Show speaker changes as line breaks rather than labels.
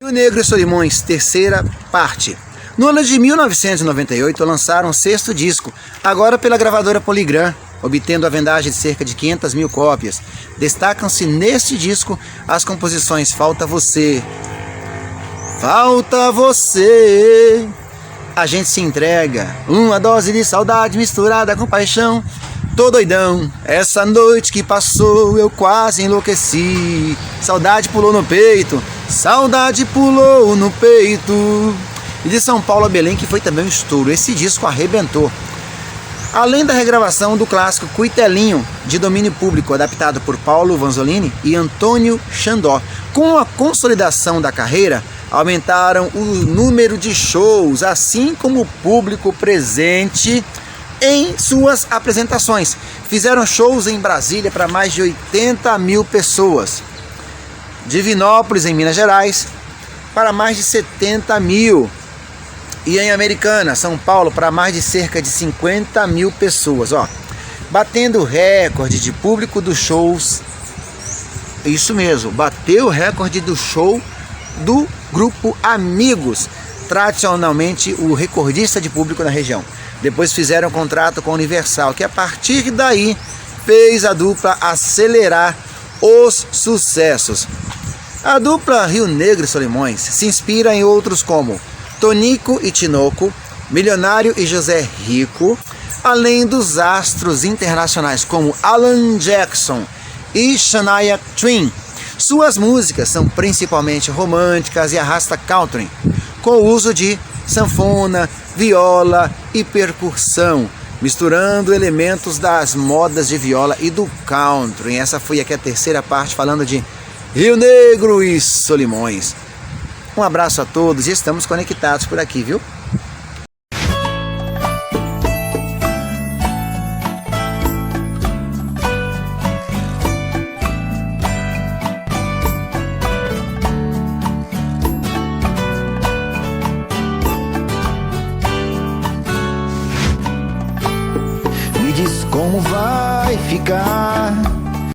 Rio Negro e Solimões, terceira parte. No ano de 1998 lançaram o sexto disco, agora pela gravadora Polygram, obtendo a vendagem de cerca de 500 mil cópias. Destacam-se neste disco as composições Falta Você, Falta Você, A Gente Se Entrega, Uma Dose de Saudade Misturada com Paixão, Tô Doidão, Essa Noite Que Passou Eu Quase Enlouqueci, Saudade Pulou no Peito, Saudade Pulou no Peito. E de São Paulo a Belém, que foi também um estouro. Esse disco arrebentou. Além da regravação do clássico Cuitelinho, de domínio público, adaptado por Paulo Vanzolini e Antônio Xandó. Com a consolidação da carreira, aumentaram o número de shows, assim como o público presente em suas apresentações. Fizeram shows em Brasília para mais de 80 mil pessoas. Divinópolis, em Minas Gerais, para mais de 70 mil. E em Americana, São Paulo, para mais de cerca de 50 mil pessoas. Batendo o recorde de público dos shows. Isso mesmo, bateu o recorde do show do grupo Amigos, tradicionalmente o recordista de público na região. Depois fizeram um contrato com a Universal, que a partir daí fez a dupla acelerar os sucessos. A dupla Rio Negro e Solimões se inspira em outros como Tonico e Tinoco, Milionário e José Rico, além dos astros internacionais como Alan Jackson e Shania Twain. Suas músicas são principalmente românticas e arrasta country, com o uso de sanfona, viola e percussão, misturando elementos das modas de viola e do country. Essa foi aqui a terceira parte falando de Rio Negro e Solimões. Um abraço a todos e estamos conectados por aqui, viu? Me diz como vai ficar